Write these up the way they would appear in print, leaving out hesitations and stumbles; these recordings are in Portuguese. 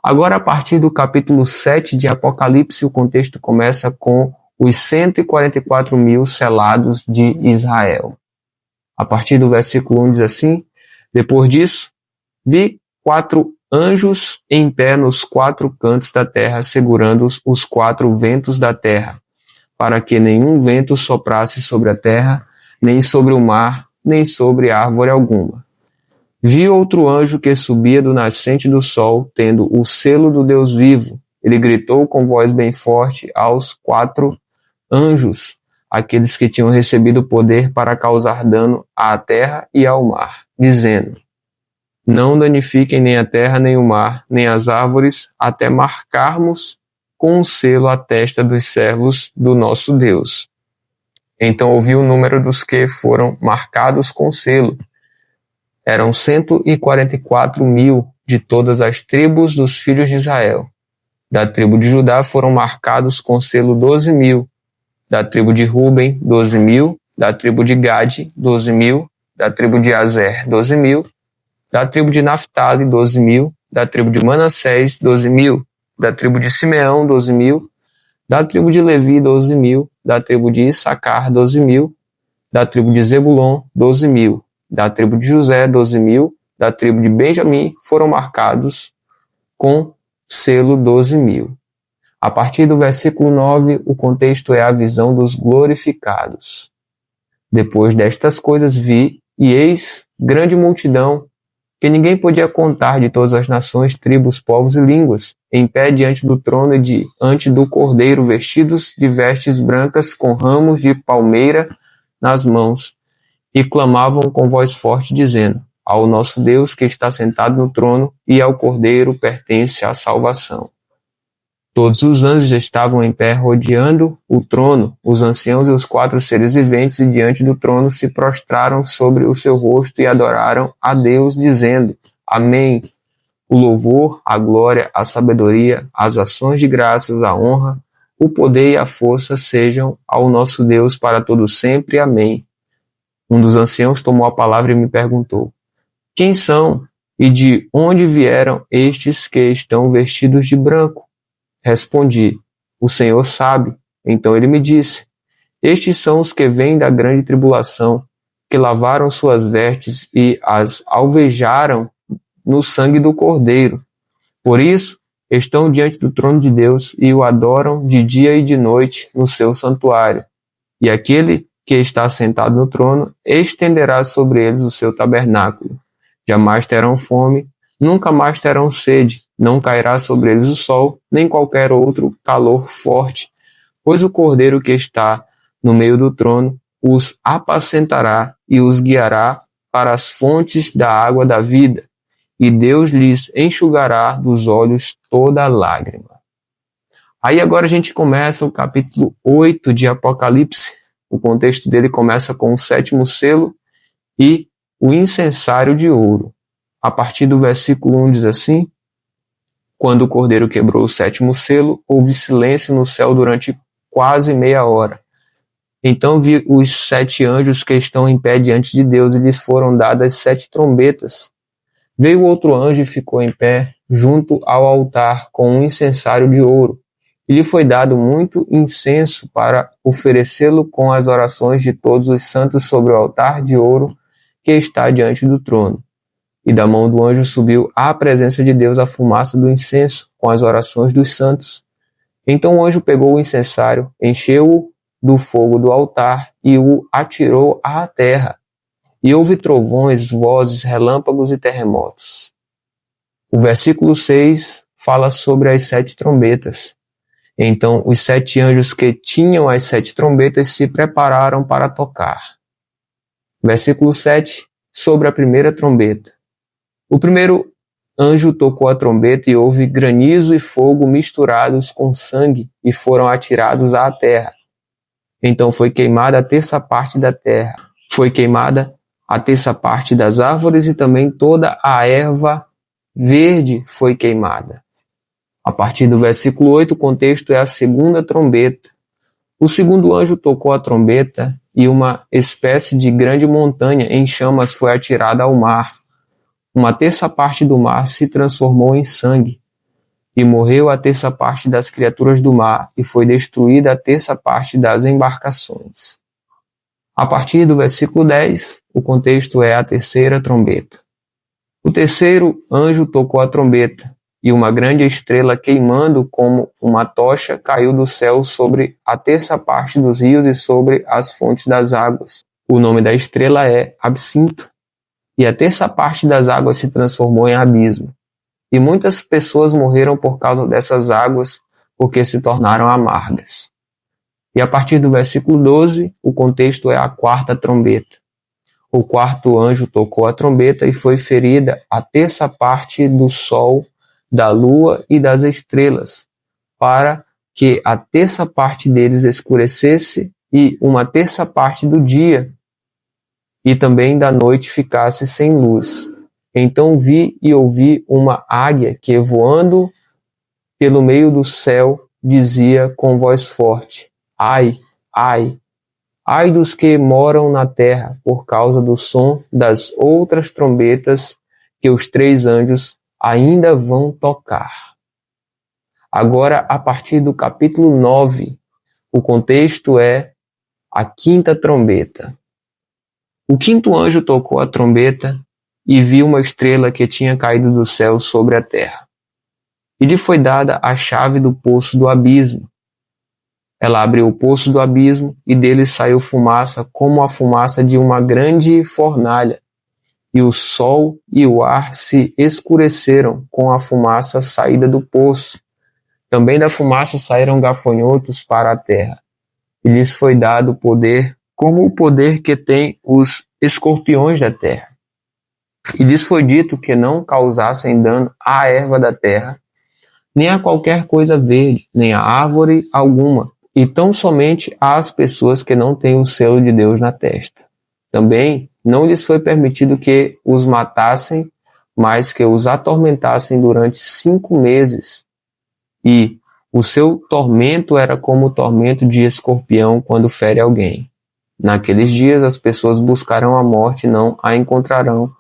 Agora, a partir do capítulo 7 de Apocalipse, o contexto começa com os 144 mil selados de Israel. A partir do versículo 1 diz assim: depois disso, vi 4 anjos em pé nos 4 cantos da terra, segurando os 4 ventos da terra, para que nenhum vento soprasse sobre a terra, nem sobre o mar, nem sobre árvore alguma. Vi outro anjo que subia do nascente do sol, tendo o selo do Deus vivo. Ele gritou com voz bem forte aos 4 anjos, aqueles que tinham recebido poder para causar dano à terra e ao mar, dizendo: não danifiquem nem a terra, nem o mar, nem as árvores, até marcarmos com um selo a testa dos servos do nosso Deus. Então ouvi o número dos que foram marcados com selo. Eram 144 mil de todas as tribos dos filhos de Israel. Da tribo de Judá foram marcados com selo 12 mil. Da tribo de Ruben, 12 mil. Da tribo de Gade, 12 mil. Da tribo de Azer, 12 mil. Da tribo de Naftali, 12 mil. Da tribo de Manassés, 12 mil. Da tribo de Simeão, 12 mil. Da tribo de Levi, 12 mil. Da tribo de Issacar, 12 mil. Da tribo de Zebulon, 12 mil. Da tribo de José, 12 mil. Da tribo de Benjamim foram marcados com selo 12 mil. A partir do versículo 9, o contexto é a visão dos glorificados. Depois destas coisas vi, e eis grande multidão, que ninguém podia contar, de todas as nações, tribos, povos e línguas, em pé diante do trono e diante do Cordeiro, vestidos de vestes brancas, com ramos de palmeira nas mãos, e clamavam com voz forte, dizendo: ao nosso Deus que está sentado no trono e ao Cordeiro pertence a salvação. Todos os anjos estavam em pé rodeando o trono, os anciãos e os 4 seres viventes, e diante do trono se prostraram sobre o seu rosto e adoraram a Deus, dizendo: Amém. O louvor, a glória, a sabedoria, as ações de graças, a honra, o poder e a força sejam ao nosso Deus para todo sempre. Amém. Um dos anciãos tomou a palavra e me perguntou: quem são e de onde vieram estes que estão vestidos de branco? Respondi: o Senhor sabe. Então ele me disse: estes são os que vêm da grande tribulação, que lavaram suas vestes e as alvejaram no sangue do Cordeiro. Por isso, estão diante do trono de Deus e o adoram de dia e de noite no seu santuário. E aquele que está sentado no trono estenderá sobre eles o seu tabernáculo. Jamais terão fome, nunca mais terão sede, não cairá sobre eles o sol, nem qualquer outro calor forte, pois o Cordeiro que está no meio do trono os apacentará e os guiará para as fontes da água da vida, e Deus lhes enxugará dos olhos toda lágrima. Aí agora a gente começa o capítulo 8 de Apocalipse. O contexto dele começa com o 7º selo e o incensário de ouro. A partir do versículo 1 diz assim: quando o Cordeiro quebrou o 7º selo, houve silêncio no céu durante quase meia hora. Então vi os 7 anjos que estão em pé diante de Deus, e lhes foram dadas 7 trombetas. Veio outro anjo e ficou em pé junto ao altar com um incensário de ouro. E lhe foi dado muito incenso para oferecê-lo com as orações de todos os santos sobre o altar de ouro que está diante do trono. E da mão do anjo subiu à presença de Deus a fumaça do incenso com as orações dos santos. Então o anjo pegou o incensário, encheu-o do fogo do altar e o atirou à terra. E houve trovões, vozes, relâmpagos e terremotos. O versículo 6 fala sobre as 7 trombetas. Então os 7 anjos que tinham as 7 trombetas se prepararam para tocar. Versículo 7, sobre a primeira trombeta. O primeiro anjo tocou a trombeta e houve granizo e fogo misturados com sangue e foram atirados à terra. Então foi queimada a terça parte da terra. Foi queimada a terça parte das árvores e também toda a erva verde foi queimada. A partir do versículo 8, o contexto é a segunda trombeta. O segundo anjo tocou a trombeta e uma espécie de grande montanha em chamas foi atirada ao mar. Uma terça parte do mar se transformou em sangue. E morreu a terça parte das criaturas do mar, e foi destruída a terça parte das embarcações. A partir do versículo 10, o contexto é a terceira trombeta. O terceiro anjo tocou a trombeta, e uma grande estrela queimando como uma tocha caiu do céu sobre a terça parte dos rios e sobre as fontes das águas. O nome da estrela é Absinto, e a terça parte das águas se transformou em abismo. E muitas pessoas morreram por causa dessas águas, porque se tornaram amargas. E a partir do versículo 12, o contexto é a quarta trombeta. O quarto anjo tocou a trombeta e foi ferida a terça parte do sol, da lua e das estrelas, para que a terça parte deles escurecesse e uma terça parte do dia e também da noite ficasse sem luz. Então vi e ouvi uma águia que, voando pelo meio do céu, dizia com voz forte: Ai, ai, ai dos que moram na terra, por causa do som das outras trombetas que os três anjos ainda vão tocar. Agora, a partir do capítulo 9, o contexto é a quinta trombeta. O quinto anjo tocou a trombeta e viu uma estrela que tinha caído do céu sobre a terra. E lhe foi dada a chave do poço do abismo. Ela abriu o poço do abismo e dele saiu fumaça como a fumaça de uma grande fornalha. E o sol e o ar se escureceram com a fumaça saída do poço. Também da fumaça saíram gafanhotos para a terra. E lhes foi dado poder, como o poder que tem os escorpiões da terra. E lhes foi dito que não causassem dano à erva da terra, nem a qualquer coisa verde, nem a árvore alguma, e tão somente às pessoas que não têm o selo de Deus na testa. Também não lhes foi permitido que os matassem, mas que os atormentassem durante 5 meses. E o seu tormento era como o tormento de escorpião quando fere alguém. Naqueles dias as pessoas buscarão a morte e não a encontrarão.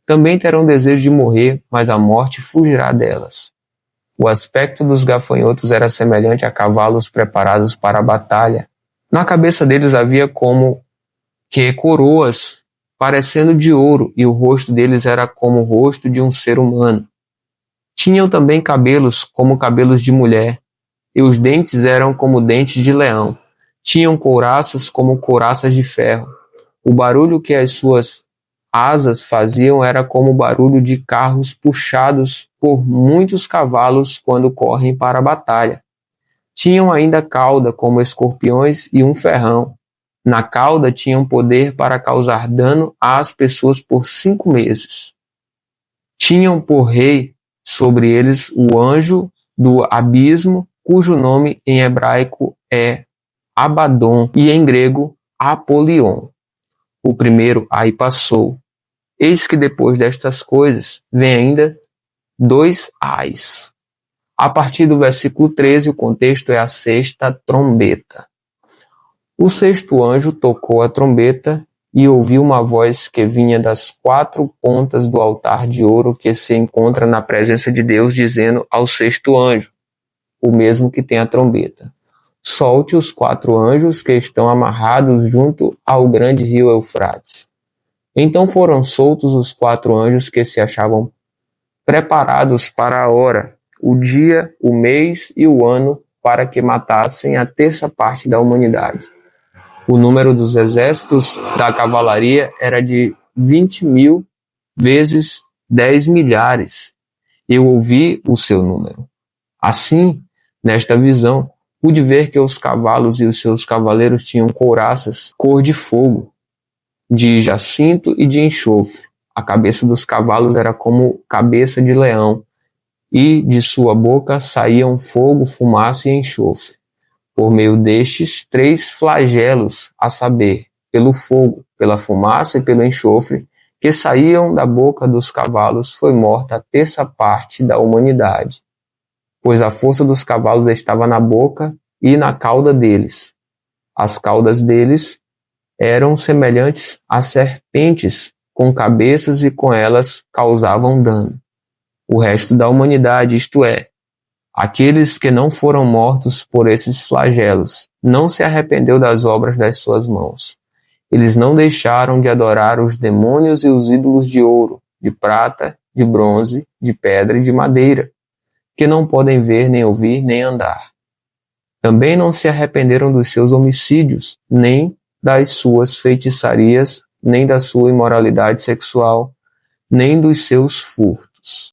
Também terão desejo de morrer, mas a morte fugirá delas. O aspecto dos gafanhotos era semelhante a cavalos preparados para a batalha. Na cabeça deles havia como que coroas, parecendo de ouro, e o rosto deles era como o rosto de um ser humano. Tinham também cabelos como cabelos de mulher, e os dentes eram como dentes de leão. Tinham couraças como couraças de ferro. O barulho que as suas asas faziam era como o barulho de carros puxados por muitos cavalos quando correm para a batalha. Tinham ainda cauda como escorpiões e um ferrão. Na cauda tinham poder para causar dano às pessoas por 5 meses. Tinham por rei sobre eles o anjo do abismo, cujo nome em hebraico é Abaddon e em grego Apolion. O primeiro aí passou. Eis que depois destas coisas vem ainda 2 ais. A partir do versículo 13, o contexto é a sexta trombeta. O sexto anjo tocou a trombeta e ouviu uma voz que vinha das 4 pontas do altar de ouro que se encontra na presença de Deus, dizendo ao sexto anjo, o mesmo que tem a trombeta: solte os 4 anjos que estão amarrados junto ao grande rio Eufrates. Então foram soltos os 4 anjos que se achavam preparados para a hora, o dia, o mês e o ano, para que matassem a terça parte da humanidade. O número dos exércitos da cavalaria era de 20.000 vezes 10 milhares. Eu ouvi o seu número. Assim, nesta visão, pude ver que os cavalos e os seus cavaleiros tinham couraças cor de fogo, de jacinto e de enxofre. A cabeça dos cavalos era como cabeça de leão, e de sua boca saíam fogo, fumaça e enxofre. Por meio destes 3 flagelos, a saber, pelo fogo, pela fumaça e pelo enxofre, que saíam da boca dos cavalos, foi morta a terça parte da humanidade. Pois a força dos cavalos estava na boca e na cauda deles. As caudas deles eram semelhantes a serpentes com cabeças e com elas causavam dano. O resto da humanidade, isto é, Aqueles que não foram mortos por esses flagelos, não se arrependeu das obras das suas mãos. Eles não deixaram de adorar os demônios e os ídolos de ouro, de prata, de bronze, de pedra e de madeira, que não podem ver, nem ouvir, nem andar. Também não se arrependeram dos seus homicídios, nem das suas feitiçarias, nem da sua imoralidade sexual, nem dos seus furtos.